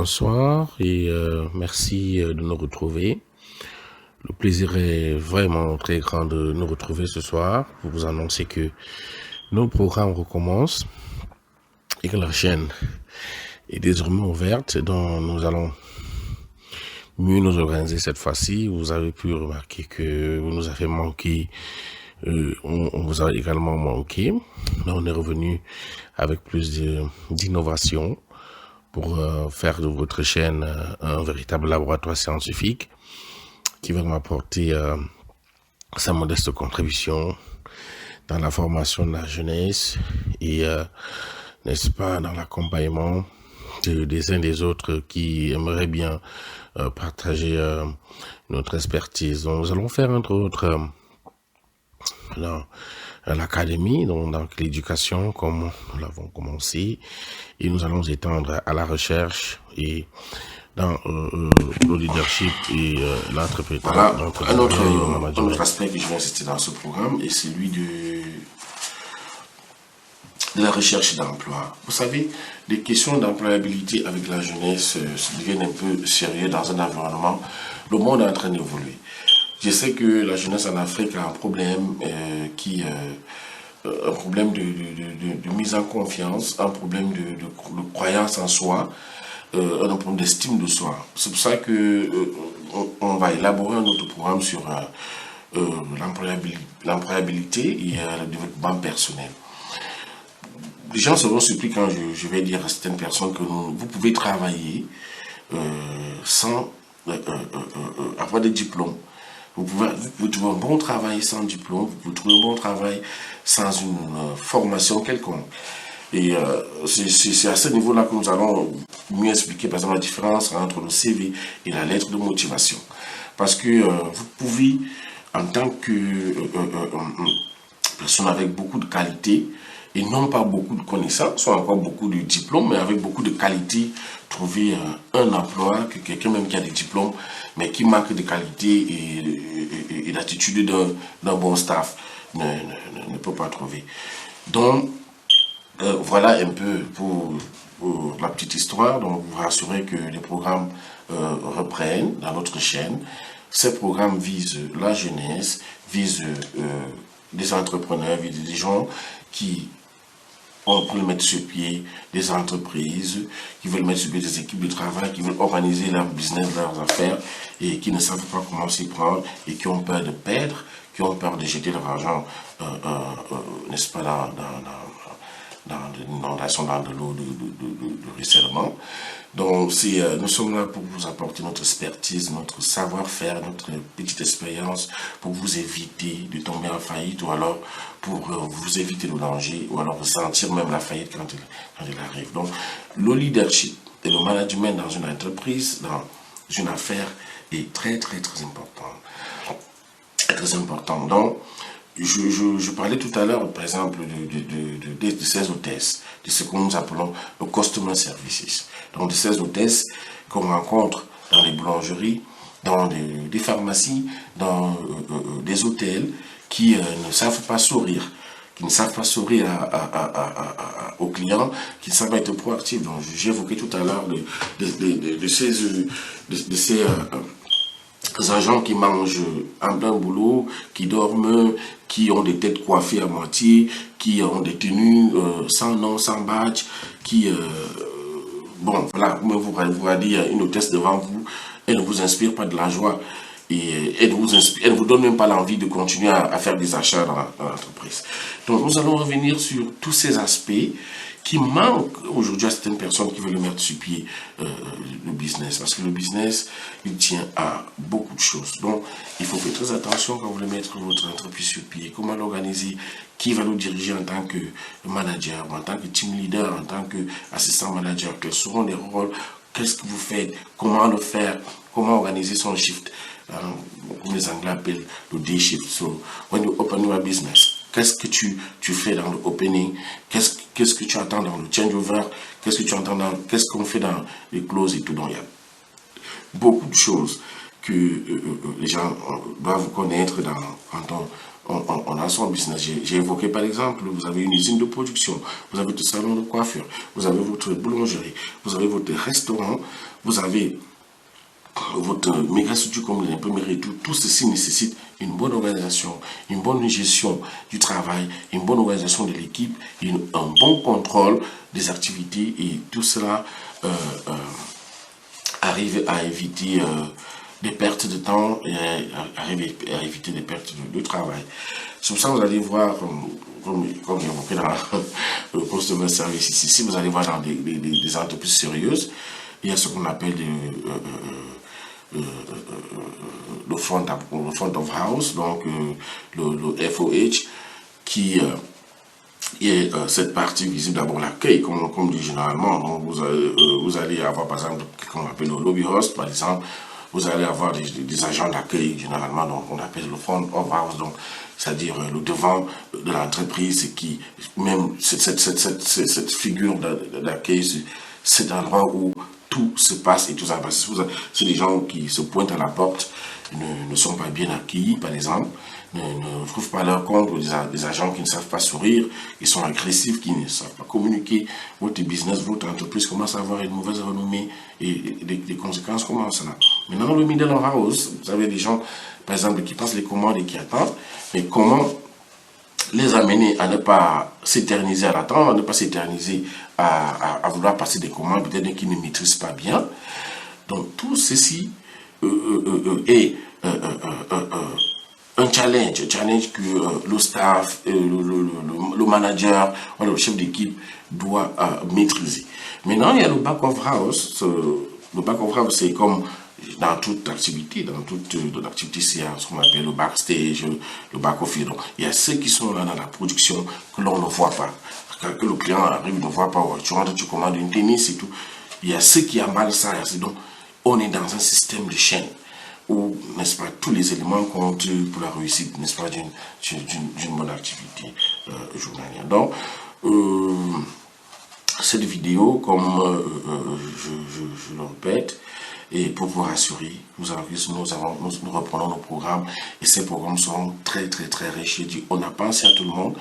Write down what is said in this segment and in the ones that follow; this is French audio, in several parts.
Bonsoir et merci de nous retrouver. Le plaisir est vraiment très grand de nous retrouver ce soir pour vous annoncer que nos programmes recommencent et que la chaîne est désormais ouverte, dont nous allons mieux nous organiser cette fois-ci. Vous avez pu remarquer que vous nous avez manqué, on vous a également manqué. Là, on est revenu avec plus d'innovation pour faire de votre chaîne un véritable laboratoire scientifique qui va m'apporter sa modeste contribution dans la formation de la jeunesse et, n'est-ce pas, dans l'accompagnement des uns des autres qui aimeraient bien partager notre expertise. Donc, nous allons faire entre autres l'académie, donc l'éducation comme nous l'avons commencé, et nous allons étendre à la recherche et dans le leadership et l'entrepreneuriat. Voilà, un autre aspect que je vais insister dans ce programme est celui de la recherche d'emploi. Vous savez, les questions d'employabilité avec la jeunesse deviennent un peu sérieux dans un environnement. Le monde est en train d'évoluer. Je sais que la jeunesse en Afrique a un problème un problème de mise en confiance, un problème de croyance en soi, un problème d'estime de soi. C'est pour ça que on va élaborer un autre programme sur l'employabilité et le développement personnel. Les gens seront surpris quand je vais dire à certaines personnes que vous pouvez travailler sans avoir de diplôme. Vous pouvez trouver un bon travail sans diplôme, vous pouvez trouver un bon travail sans une formation quelconque. Et c'est à ce niveau-là que nous allons mieux expliquer, par exemple, la différence entre le CV et la lettre de motivation. Parce que vous pouvez, en tant que personne avec beaucoup de qualité, et non pas beaucoup de connaissances, ou encore beaucoup de diplômes, mais avec beaucoup de qualité, trouver un emploi, que quelqu'un même qui a des diplômes, mais qui manque de qualité et d'attitude d'un bon staff ne peut pas trouver. Donc, voilà un peu pour la petite histoire. Donc, vous rassurez que les programmes reprennent dans notre chaîne. Ces programmes visent la jeunesse, visent des entrepreneurs, visent des gens qui veulent mettre sur pied des entreprises, qui veulent mettre sur pied des équipes de travail, qui veulent organiser leur business, leurs affaires, et qui ne savent pas comment s'y prendre, et qui ont peur de perdre, qui ont peur de jeter leur argent, n'est-ce pas, dans l'inondation, dans de l'eau de ruissellement. Donc, nous sommes là pour vous apporter notre expertise, notre savoir-faire, notre petite expérience pour vous éviter de tomber en faillite ou alors pour vous éviter le danger ou alors ressentir même la faillite quand il arrive. Donc, le leadership et le management dans une entreprise, dans une affaire est très, très, très important. Très important. Donc, je parlais tout à l'heure, par exemple, de ces hôtesses, de ce que nous appelons le customer services. Donc, de ces hôtesses qu'on rencontre dans les boulangeries, dans des pharmacies, dans des hôtels qui ne savent pas sourire, qui ne savent pas sourire aux clients, qui ne savent pas être proactifs. Donc, j'ai évoqué tout à l'heure de ces agents qui mangent en plein boulot, qui dorment, qui ont des têtes coiffées à moitié, qui ont des tenues sans nom, sans badge, qui... bon, voilà, comme vous va dire, une hôtesse devant vous, elle ne vous inspire pas de la joie et elle ne vous donne même pas l'envie de continuer à faire des achats dans l'entreprise. Donc, nous allons revenir sur tous ces aspects qui manquent aujourd'hui à certaines personnes qui veulent mettre sur pied le business. Parce que le business, il tient à beaucoup de choses. Donc, il faut faire très attention quand vous voulez mettre votre entreprise sur pied. Comment l'organiser? Qui va nous diriger en tant que manager, en tant que team leader, en tant qu'assistant manager? Quels seront les rôles? Qu'est-ce que vous faites? Comment le faire? Comment organiser son shift? Comme les Anglais appellent le day shift. So, when you open your business, qu'est-ce que tu fais dans le opening? Qu'est-ce que tu attends dans le changeover? Qu'est-ce qu'on fait dans les closes et tout? Donc, il y a beaucoup de choses que les gens doivent connaître quand on a son business. J'ai évoqué par exemple, vous avez une usine de production, vous avez votre salon de coiffure, vous avez votre boulangerie, vous avez votre restaurant, vous avez votre méga structure comme l'imprimerie, tout ceci nécessite une bonne organisation, une bonne gestion du travail, une bonne organisation de l'équipe, un bon contrôle des activités, et tout cela arrive à éviter des pertes de temps et arrive à éviter des pertes de travail. C'est pour ça que vous allez voir, comme évoqué dans le customer service ici, si vous allez voir dans des entreprises sérieuses, il y a ce qu'on appelle le front of house, donc le FOH, qui est cette partie visible, d'abord l'accueil, comme dit généralement. Donc vous allez avoir par exemple ce qu'on appelle le lobby host, par exemple. Vous allez avoir des agents d'accueil généralement, donc on appelle le front of house, donc c'est-à-dire le devant de l'entreprise, qui même cette figure d'accueil, cet endroit où tout se passe et tout ça passe. C'est des gens qui se pointent à la porte, ne sont pas bien accueillis, par exemple, ne trouvent pas leur compte, ou des agents qui ne savent pas sourire, qui sont agressifs, qui ne savent pas communiquer. Votre business, votre entreprise commence à avoir une mauvaise renommée, et les conséquences commencent là. Maintenant, dans le middle house, vous avez des gens, par exemple, qui passent les commandes et qui attendent, mais comment les amener à ne pas s'éterniser à l'attendre, à ne pas s'éterniser à vouloir passer des commandes, peut-être qu'ils ne maîtrisent pas bien. Donc tout ceci est un challenge que le staff, le manager, le chef d'équipe doit maîtriser. Maintenant, il y a le back of house. Le back of house, c'est comme dans toute activité, c'est ce qu'on appelle le backstage, le back-office. Donc, il y a ceux qui sont là dans la production que l'on ne voit pas, que le client arrive ne voit pas. Tu rentres, tu commandes une tennis et tout. Il y a ceux qui emballent ça. Donc, on est dans un système de chaîne où, n'est-ce pas, tous les éléments comptent pour la réussite, n'est-ce pas, d'une bonne activité journalière. Donc, cette vidéo, comme je le répète, et pour vous rassurer, nous reprenons nos programmes, et ces programmes sont très riches. On a pensé à tout le monde.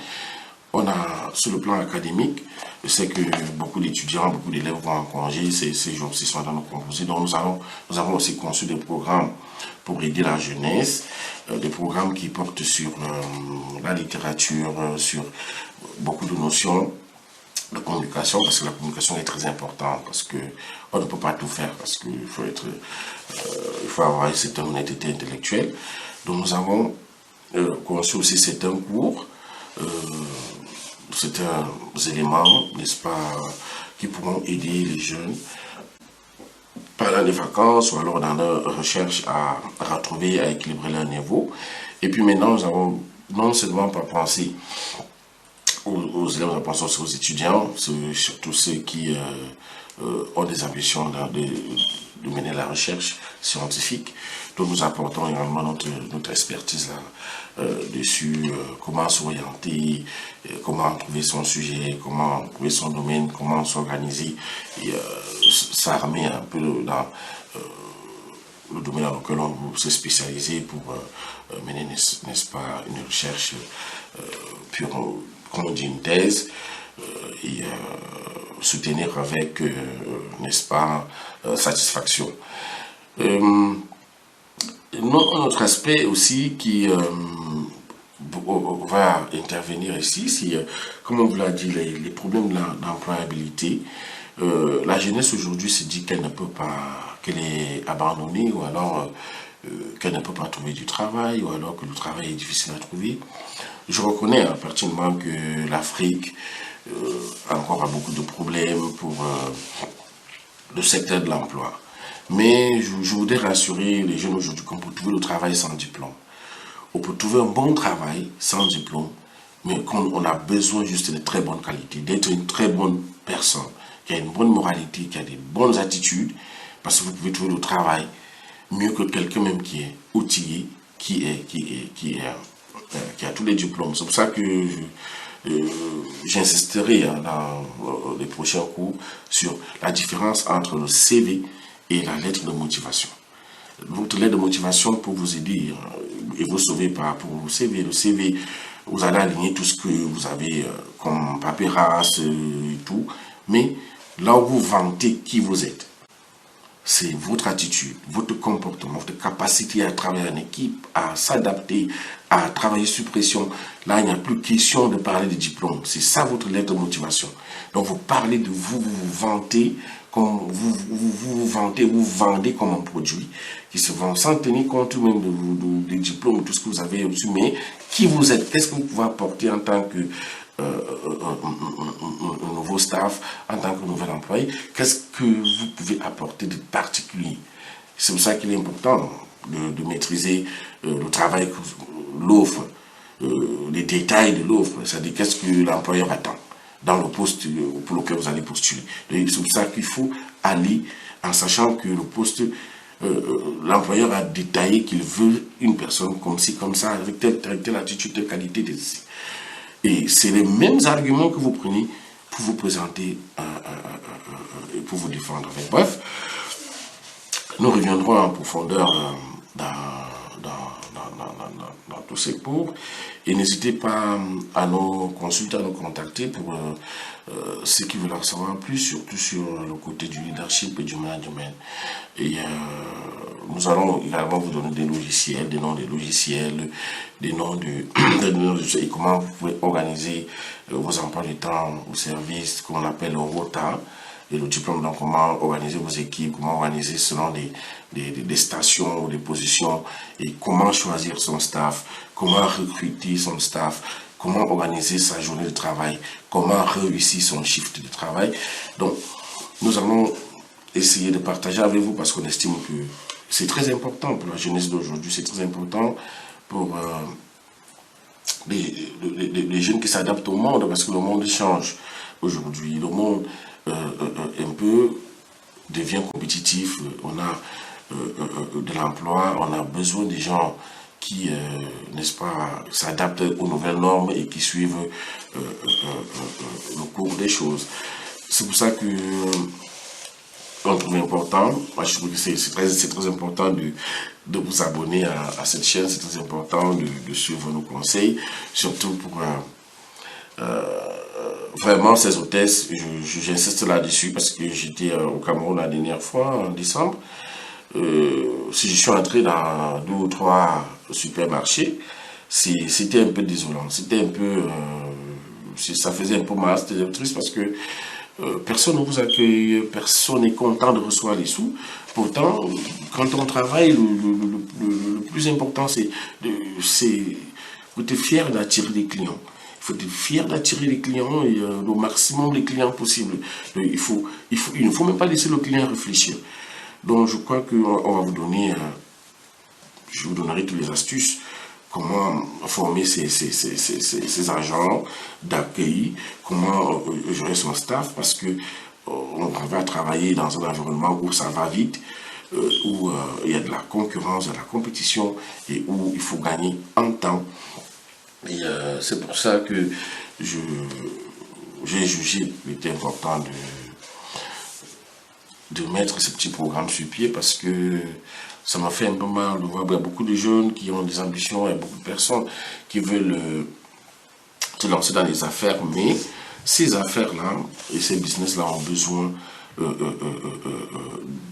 On a, sur le plan académique, je sais que beaucoup d'étudiants, beaucoup d'élèves vont en congé ces jours-ci sont dans nos composés. Donc nous avons aussi conçu des programmes pour aider la jeunesse, des programmes qui portent sur la littérature, sur beaucoup de notions de communication, parce que la communication est très importante, parce que on ne peut pas tout faire, parce qu'il faut il faut avoir une certaine honnêteté intellectuelle. Donc nous avons conçu aussi certains cours, certains éléments, n'est-ce pas, qui pourront aider les jeunes pendant les vacances ou alors dans leur recherche à retrouver, à équilibrer leur niveau. Et puis maintenant, nous avons non seulement pas pensé aux élèves, nous pensons aussi aux étudiants, surtout ceux qui ont des ambitions de mener la recherche scientifique. Donc nous apportons également notre expertise là, dessus, comment s'orienter, comment trouver son sujet, comment trouver son domaine, comment s'organiser et s'armer un peu dans le domaine dans lequel on veut se spécialiser pour mener, n'est-ce pas, une recherche pure, comme on dit, une thèse, et soutenir avec, n'est-ce pas, satisfaction. Notre aspect aussi qui va intervenir ici, c'est, comme on vous l'a dit, les problèmes de l'employabilité. La jeunesse aujourd'hui se dit qu'elle ne peut pas, qu'elle est abandonnée, ou alors qu'elle ne peut pas trouver du travail, ou alors que le travail est difficile à trouver. Je reconnais pertinemment que l'Afrique encore a beaucoup de problèmes pour le secteur de l'emploi. Mais je voudrais rassurer les jeunes aujourd'hui qu'on peut trouver le travail sans diplôme. On peut trouver un bon travail sans diplôme, mais qu'on a besoin juste de très bonnes qualités, d'être une très bonne personne, qui a une bonne moralité, qui a des bonnes attitudes, parce que vous pouvez trouver le travail mieux que quelqu'un même qui est outillé, qui a tous les diplômes. C'est pour ça que j'insisterai dans les prochains cours sur la différence entre le CV et la lettre de motivation. Votre lettre de motivation pour vous aider et vous sauvez par rapport au CV. Le CV, vous allez aligner tout ce que vous avez comme paperasse et tout. Mais là où vous vantez qui vous êtes, c'est votre attitude, votre comportement, votre capacité à travailler en équipe, à s'adapter, à travailler sous pression. Là, il n'y a plus question de parler de diplôme. C'est ça votre lettre de motivation. Donc, vous parlez de vous, vous vous vantez, comme vous vantez, vous vendez comme un produit qui se vend sans tenir compte même des diplômes, tout ce que vous avez reçu, mais qui vous êtes, qu'est-ce que vous pouvez apporter en tant que un nouveau staff, en tant que nouvel employé, qu'est-ce que vous pouvez apporter de particulier. C'est pour ça qu'il est important de maîtriser le travail, l'offre, les détails de l'offre, c'est-à-dire qu'est-ce que l'employeur attend dans le poste pour lequel vous allez postuler. C'est pour ça qu'il faut aller en sachant que le poste, l'employeur a détaillé qu'il veut une personne comme ci, comme ça, avec telle attitude, telle qualité, et c'est les mêmes arguments que vous prenez pour vous présenter et pour vous défendre. Bref, nous reviendrons en profondeur dans tous ces cours. Et n'hésitez pas à nous consulter, à nous contacter pour ceux qui veulent en savoir plus, surtout sur le côté du leadership et du management. Et nous allons également vous donner des logiciels, des noms des logiciels, des noms de et comment vous pouvez organiser vos emplois du temps au service qu'on appelle le rota. Et le diplôme, donc comment organiser vos équipes, comment organiser selon des stations ou des positions, et comment choisir son staff, comment recruter son staff, comment organiser sa journée de travail, comment réussir son shift de travail. Donc, nous allons essayer de partager avec vous parce qu'on estime que c'est très important pour la jeunesse d'aujourd'hui, c'est très important pour les jeunes qui s'adaptent au monde, parce que le monde change aujourd'hui. Le monde un peu devient compétitif, on a de l'emploi, on a besoin des gens qui, n'est-ce pas, s'adaptent aux nouvelles normes et qui suivent le cours des choses. C'est pour ça que on trouve important, moi je trouve que c'est très important de vous abonner à cette chaîne, c'est très important de suivre nos conseils, surtout pour vraiment ces hôtesses, j'insiste là-dessus parce que j'étais au Cameroun la dernière fois, en décembre. Si je suis entré dans 2 ou 3 supermarchés, c'était un peu désolant, c'était un peu, ça faisait un peu mal, c'était triste parce que personne ne vous accueille, personne n'est content de recevoir les sous. Pourtant, quand on travaille, le plus important, c'est vous êtes fier d'attirer des clients. Il faut être fier d'attirer les clients et au maximum les clients possibles. Il ne faut même pas laisser le client réfléchir. Donc je crois qu'on va vous donner, je vous donnerai toutes les astuces, comment former ces agents d'accueil, comment gérer son staff, parce que on va travailler dans un environnement où ça va vite, où il y a de la concurrence, de la compétition, et où il faut gagner en temps. Et c'est pour ça que j'ai jugé qu'il était important de mettre ce petit programme sur pied, parce que ça m'a fait un peu mal de voir beaucoup de jeunes qui ont des ambitions et beaucoup de personnes qui veulent se lancer dans les affaires, mais ces affaires-là et ces business-là ont besoin de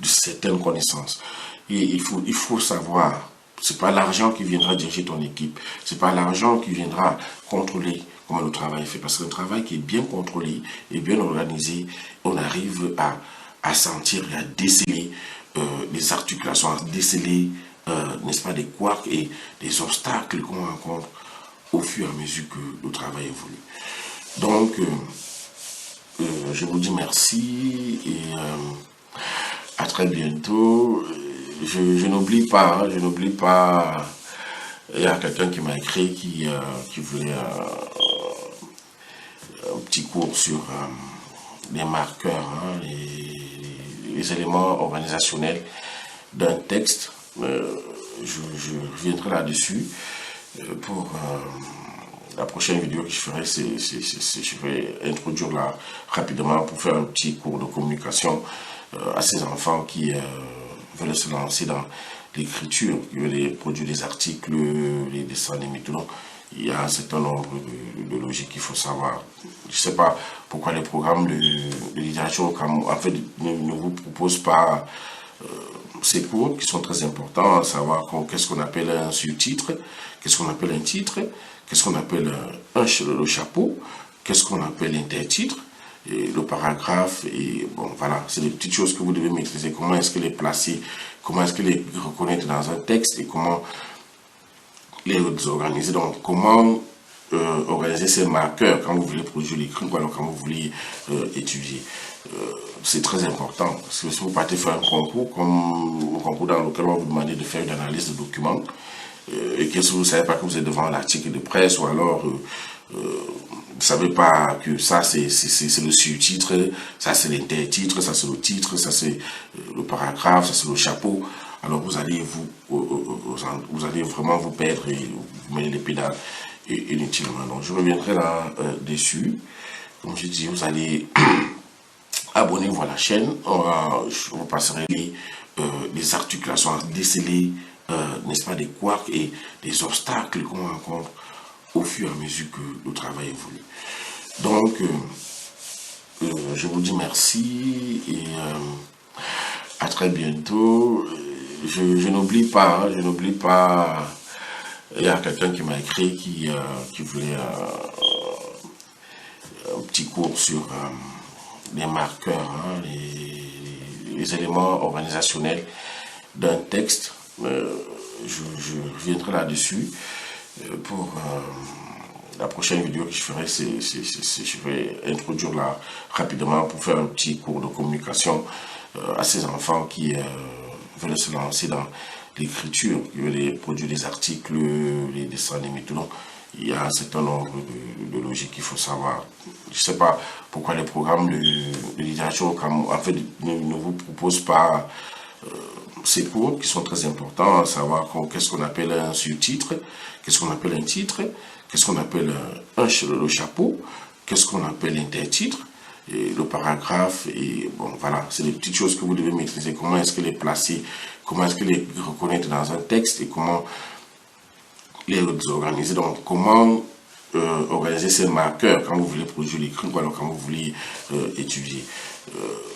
certaines connaissances. Et il faut savoir, c'est pas l'argent qui viendra diriger ton équipe, c'est pas l'argent qui viendra contrôler comment le travail est fait, parce que le travail qui est bien contrôlé et bien organisé, on arrive à sentir et à déceler les articulations, à déceler, n'est-ce pas, des couacs et des obstacles qu'on rencontre au fur et à mesure que le travail évolue. Donc, je vous dis merci et à très bientôt. Je n'oublie pas, il y a quelqu'un qui m'a écrit qui voulait un petit cours sur les marqueurs, les éléments organisationnels d'un texte. Je reviendrai là-dessus pour la prochaine vidéo que je ferai. Je vais introduire là rapidement pour faire un petit cours de communication à ces enfants qui veulent se lancer l'écriture, les produits, les articles, les dessins animés, tout. Donc, il y a un certain nombre de logiques qu'il faut savoir. Je ne sais pas pourquoi les programmes de littérature au Cameroun, en fait, ne vous proposent pas ces cours qui sont très importants, à savoir qu'est-ce qu'on appelle un sous-titre, qu'est-ce qu'on appelle un titre, qu'est-ce qu'on appelle le chapeau, qu'est-ce qu'on appelle l'intertitre, et le paragraphe, et bon, voilà, c'est des petites choses que vous devez maîtriser. Comment est-ce qu'elle est placée, comment est-ce qu'elle est reconnaître dans un texte, et comment les organiser. Donc, comment organiser ces marqueurs quand vous voulez produire l'écrit ou alors quand vous voulez étudier. C'est très important, parce que si vous partez faire un concours, comme un concours dans lequel on va vous demander de faire une analyse de documents, et que si vous ne savez pas que vous êtes devant un article de presse, ou alors vous ne savez pas que ça c'est le sous-titre, ça c'est l'intertitre, ça c'est le titre, ça c'est le paragraphe, ça c'est le chapeau, alors vous allez vraiment vous perdre et vous mêler les pédales inutilement. Donc je reviendrai là-dessus. Comme je dis, vous allez abonnez-vous à la chaîne. Je vous passerai les articulations à déceler, n'est-ce pas, des couacs et des obstacles qu'on rencontre au fur et à mesure que le travail évolue. Donc, je vous dis merci et à très bientôt. Je n'oublie pas, il y a quelqu'un qui m'a écrit qui voulait un petit cours sur les marqueurs, hein, les éléments organisationnels d'un texte. Je reviendrai là-dessus pour la prochaine vidéo que je ferai. Je vais introduire là rapidement pour faire un petit cours de communication à ces enfants qui veulent se lancer dans l'écriture, qui veulent produire des articles, les dessins animés, tout. Donc, il y a un certain nombre de logiques qu'il faut savoir. Je ne sais pas pourquoi les programmes de littérature au Cameroun, en fait, ne vous proposent pas ces cours qui sont très importants, à savoir qu'est-ce qu'on appelle un sous-titre, qu'est-ce qu'on appelle un titre, qu'est-ce qu'on appelle le chapeau, qu'est-ce qu'on appelle l'intertitre, et le paragraphe, et bon, voilà, c'est des petites choses que vous devez maîtriser. Comment est-ce qu'elle est placée, comment est-ce qu'elle est reconnaître dans un texte, et comment les organiser. Donc, comment organiser ces marqueurs quand vous voulez produire l'écrit ou alors quand vous voulez étudier.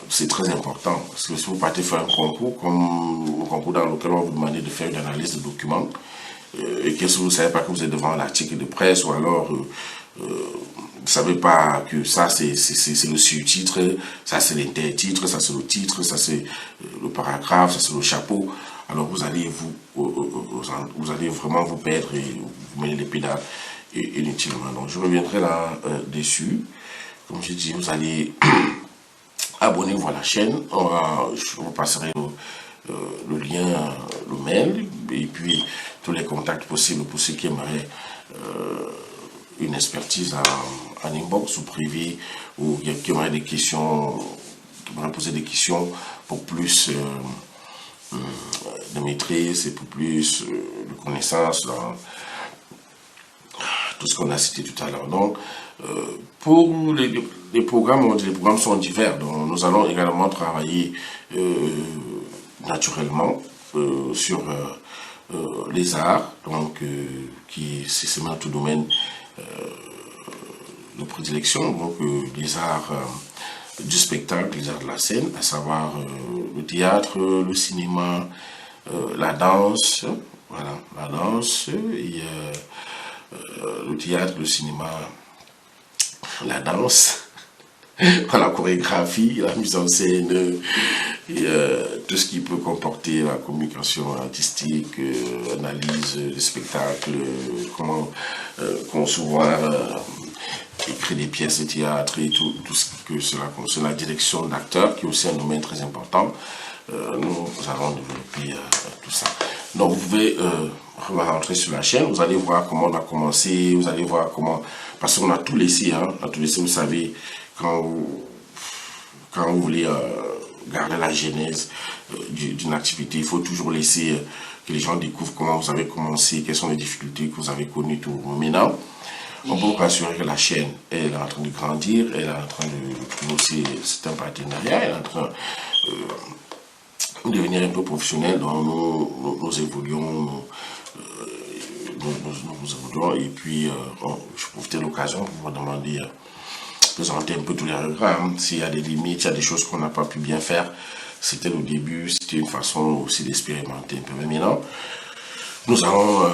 C'est très important, parce que si vous partez faire un concours, comme un concours dans lequel on va vous demander de faire une analyse de documents, et que si vous ne savez pas que vous êtes devant un article de presse, ou alors vous ne savez pas que ça c'est le sous-titre, ça c'est l'intertitre, ça c'est le titre, ça c'est le paragraphe, ça c'est le chapeau, alors vous allez vraiment vous perdre et vous mêler les pédales inutilement. Donc je reviendrai là-dessus. Comme je dis, vous allez abonnez-vous à la chaîne. Je vous passerai le lien, le mail, et puis tous les contacts possibles pour ceux qui aimeraient une expertise en inbox ou privé, ou qui aimeraient des questions, qui aimeraient poser des questions pour plus de maîtrise et pour plus de connaissances dans tout ce qu'on a cité tout à l'heure. Donc, pour les programmes, les programmes sont divers. Donc, nous allons également travailler naturellement sur les arts, donc c'est dans tout domaine de prédilection, donc les arts du spectacle, les arts de la scène, à savoir le théâtre, le cinéma, la danse, voilà, la danse, et le théâtre, le cinéma, la danse, la chorégraphie, la mise en scène, et tout ce qui peut comporter la communication artistique, analyse des spectacles, comment concevoir, écrire des pièces de théâtre et tout ce que cela concerne, la direction d'acteurs, qui est aussi un domaine très important. Nous allons développer tout ça. Donc vous pouvez rentrer sur la chaîne, vous allez voir comment on a commencé, vous allez voir comment, parce qu'on a tout laissé, hein, on a tout laissé, vous savez, quand vous voulez garder la genèse d'une activité, il faut toujours laisser que les gens découvrent comment vous avez commencé, quelles sont les difficultés que vous avez connues, tout. Maintenant, on peut vous rassurer que la chaîne, elle est en train de grandir, elle est en train de aussi, c'est un partenariat, elle est en train devenir un peu professionnel, donc nous évoluons, nous évoluons, et puis je profite de l'occasion pour vous demander, présenter un peu tous les regrets, hein. S'il y a des limites, il y a des choses qu'on n'a pas pu bien faire, c'était le début, c'était une façon aussi d'expérimenter un peu. Mais maintenant, nous allons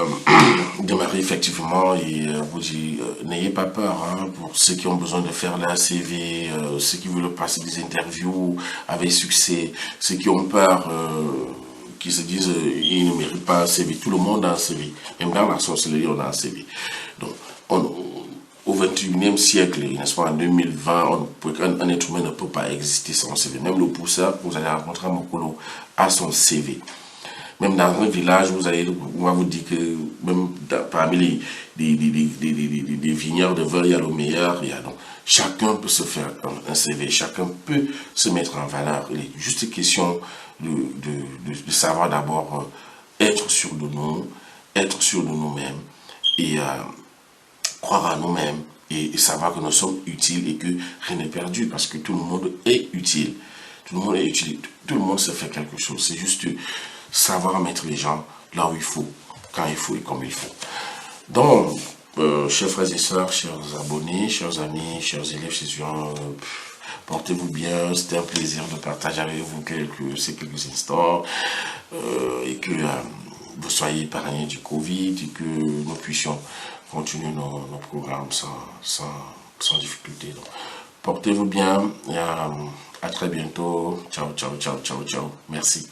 démarrer effectivement et vous dire, n'ayez pas peur, hein, pour ceux qui ont besoin de faire leur CV, ceux qui veulent passer des interviews avec succès, ceux qui ont peur, qui se disent ils ne méritent pas un CV. Tout le monde a un CV. Même dans la sorcellerie, on a un CV. Donc, au 21e siècle, n'est-ce pas, en 2020, un être humain ne peut pas exister sans CV. Même le pousseur que vous allez rencontrer à Mokolo a son CV. Même dans un village, on va vous dire que même parmi les vignerons de vin, il y a le meilleur. Donc, chacun peut se faire un CV, chacun peut se mettre en valeur. Il est juste question de savoir d'abord être sûr de nous, être sûr de nous-mêmes et croire à nous-mêmes et savoir que nous sommes utiles et que rien n'est perdu parce que tout le monde est utile. Tout le monde est utile. Tout le monde sait faire quelque chose. C'est juste savoir mettre les gens là où il faut, quand il faut et comme il faut. Donc, chers frères et sœurs, chers abonnés, chers amis, chers élèves, chers étudiants, portez-vous bien. C'était un plaisir de partager avec vous ces quelques instants et que vous soyez épargnés du Covid et que nous puissions continuer nos programmes sans difficulté. Donc, portez-vous bien et à très bientôt. Ciao, ciao, ciao, ciao, ciao. Merci.